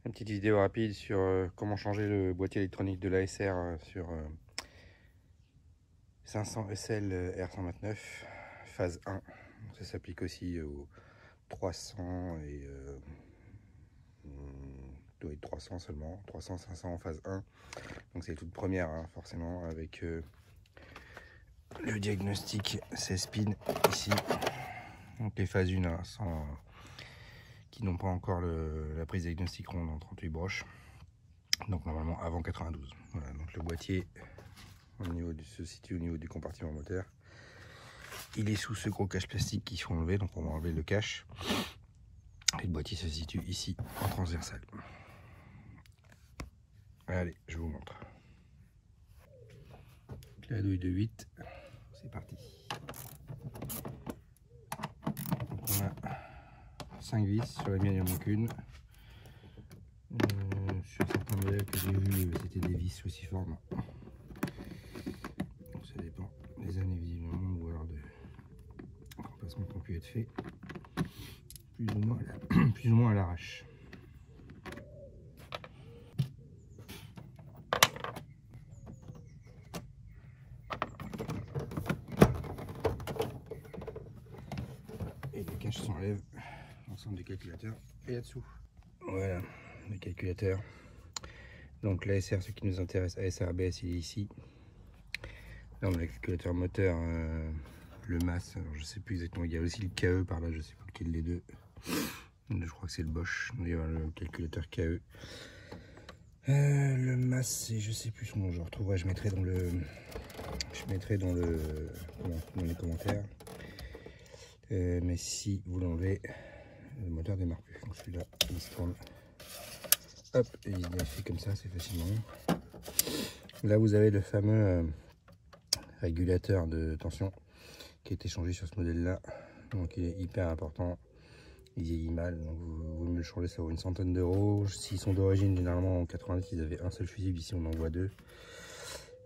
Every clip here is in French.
Une petite vidéo rapide sur comment changer le boîtier électronique de l'ASR sur 500 SL R129 phase 1. Ça s'applique aussi aux 300 et 300 seulement, 300, 500 en phase 1. Donc c'est les toutes premières hein, forcément avec le diagnostic CESPIN ici. Donc les phases 1 hein, qui n'ont pas encore la prise diagnostic ronde en 38 broches. Donc normalement avant 92. Voilà, donc le boîtier se situe au niveau du compartiment moteur. Il est sous ce gros cache plastique qu'il faut enlever, donc on va enlever le cache. Et le boîtier se situe ici en transversal. Allez, je vous montre. La douille de 8, c'est parti. Donc on a 5 vis, sur la mienne il n'y en a qu'une. Sur certains modèles que j'ai vus, c'était des vis cruciformes. Donc ça dépend des années visiblement, ou alors de remplacements qui ont pu être faits. Plus ou moins à l'arrache. Et le cache s'enlève, l'ensemble du calculateur est là-dessous. Voilà, le calculateur. Donc l'ASR, ce qui nous intéresse, ASR ABS, il est ici. Là on a le calculateur moteur, le MAS, alors je sais plus exactement, il y a aussi le KE par là, je sais plus lequel des deux. Je crois que c'est le Bosch, il y a le calculateur KE. Le MAS, je sais plus son nom, je retrouverai, je mettrai dans les commentaires. Mais si vous l'enlevez, le moteur démarre plus. Donc celui-là, il se tourne. Hop, et il est fait comme ça, c'est facilement. Là, vous avez le fameux régulateur de tension qui a été changé sur ce modèle-là. Donc il est hyper important. Il vieillit mal, donc vous me le changez, ça vaut une centaine d'euros. S'ils sont d'origine, généralement en 90, ils avaient un seul fusible, ici on en voit deux.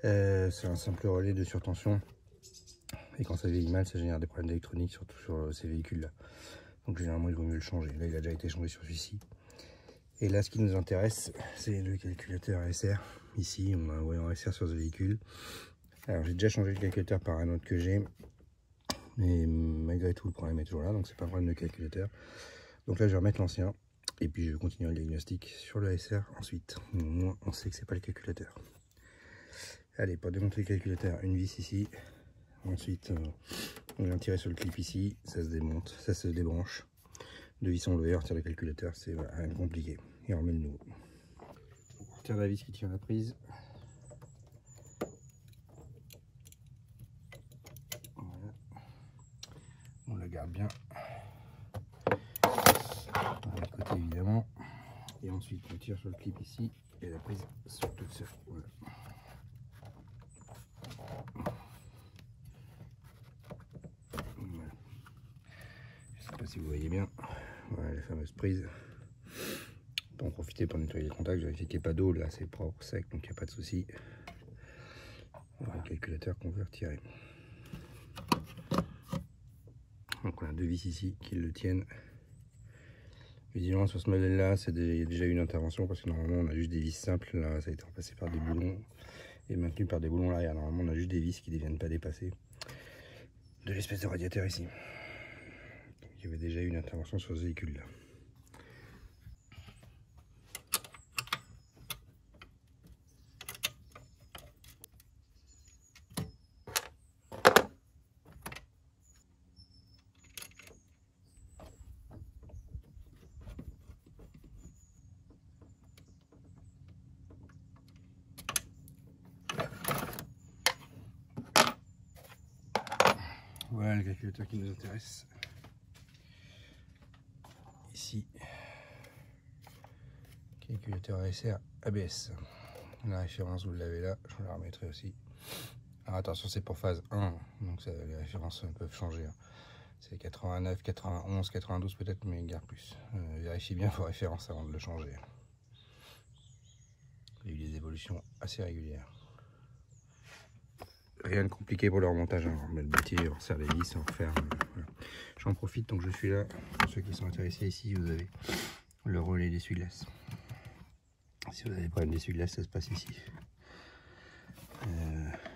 C'est un simple relais de surtension. Et quand ça vieillit mal, ça génère des problèmes d'électronique, surtout sur ces véhicules-là. Donc généralement, il vaut mieux le changer. Là, il a déjà été changé sur celui-ci. Et là, ce qui nous intéresse, c'est le calculateur ASR. Ici, on a un voyant ASR sur ce véhicule. Alors, j'ai déjà changé le calculateur par un autre que j'ai. Mais malgré tout, le problème est toujours là. Donc, c'est pas un problème de calculateur. Donc là, je vais remettre l'ancien. Et puis, je vais continuer le diagnostic sur le ASR ensuite. Au moins, on sait que c'est pas le calculateur. Allez, pour démonter le calculateur, une vis ici. Ensuite, on vient tirer sur le clip ici. Ça se démonte, ça se débranche. Deux vis enlevées, on retire le calculateur, c'est rien de compliqué. Et on remet le nouveau. On retire la vis qui tient la prise. Voilà. On la garde bien. De l'autre côté évidemment. Et ensuite on tire sur le clip ici. Et la prise sort toute seule. Voilà. Voilà. Je ne sais pas si vous voyez bien. Voilà la fameuse prise. On peut en profiter pour nettoyer les contacts, vérifier qu'il n'y a pas d'eau, là c'est propre, sec, donc il n'y a pas de souci. Voilà le calculateur qu'on veut retirer. Donc on a deux vis ici qui le tiennent. Visiblement sur ce modèle là, il y a déjà eu une intervention parce que normalement on a juste des vis simples, là ça a été remplacé par des boulons et maintenu par des boulons l'arrière. Normalement on a juste des vis qui ne deviennent pas dépasser de l'espèce de radiateur ici. Donc, il y avait déjà eu une intervention sur ce véhicule là. Voilà le calculateur qui nous intéresse. Ici, calculateur ASR ABS. La référence, vous l'avez là, je vous la remettrai aussi. Alors attention, c'est pour phase 1, donc ça, les références peuvent changer. Hein. C'est 89, 91, 92 peut-être, mais guère plus. Vérifiez bien vos références avant de le changer. Il y a eu des évolutions assez régulières. Rien de compliqué pour le remontage, hein. On remet le boîtier, on serre les vis, on referme. Voilà. J'en profite, donc je suis là. Pour ceux qui sont intéressés ici, vous avez le relais d'essuie-glace. Si vous avez des problèmes d'essuie-glace, ça se passe ici.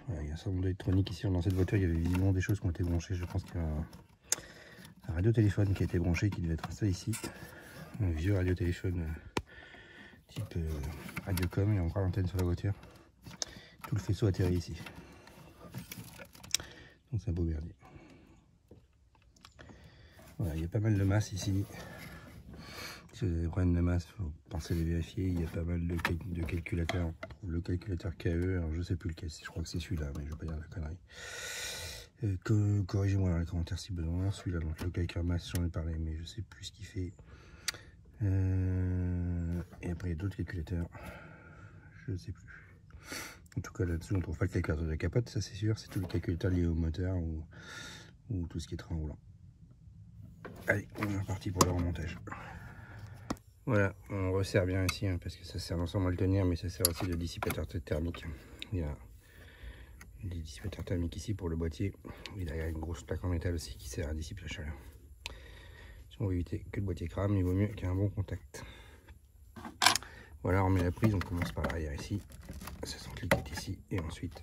Voilà, il y a un certain nombre d'électronique ici. Dans cette voiture, il y avait visiblement des choses qui ont été branchées. Je pense qu'il y a un radiotéléphone qui a été branché, qui devait être installé ici. Un vieux radiotéléphone type Radiocom. Il y a encore l'antenne sur la voiture. Tout le faisceau atterrit ici. Donc c'est un beau merdier. Voilà, il y a pas mal de masse ici. Si vous avez des problèmes de masse, il faut penser à les vérifier. Il y a pas mal de calculateurs. On trouve le calculateur KE, alors je sais plus lequel, je crois que c'est celui-là, mais je vais pas dire de la connerie. Corrigez-moi dans les commentaires si besoin. Celui-là, donc le calculateur masse, j'en ai parlé, mais je sais plus ce qu'il fait. Et après, il y a d'autres calculateurs. Je ne sais plus. En tout cas, là-dessus, on ne trouve pas le calculateur de capote, ça c'est sûr. C'est tous les calculateurs liés au moteur ou tout ce qui est train roulant. Allez, on est reparti pour le remontage. Voilà, on resserre bien ici, hein, parce que ça sert non seulement à le tenir, mais ça sert aussi de dissipateur thermique. Il y a des dissipateurs thermiques ici pour le boîtier. Il y a une grosse plaque en métal aussi qui sert à dissiper la chaleur. Si on veut éviter que le boîtier crame, il vaut mieux qu'il y ait un bon contact. Voilà, on met la prise, on commence par l'arrière ici. Ça s'encliquette ici et ensuite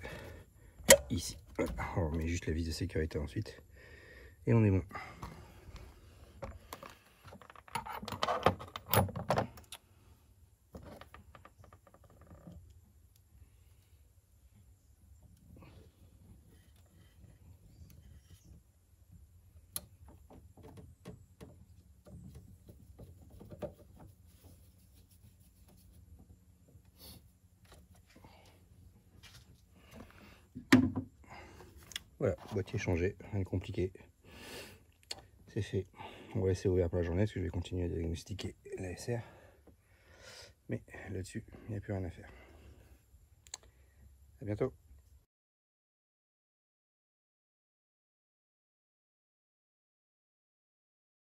ici. Voilà. On remet juste la vis de sécurité ensuite. Et on est bon. Voilà, boîtier changé, rien de compliqué. C'est fait. On va laisser ouvert pour la journée parce que je vais continuer à diagnostiquer la SR. Mais là-dessus, il n'y a plus rien à faire. À bientôt.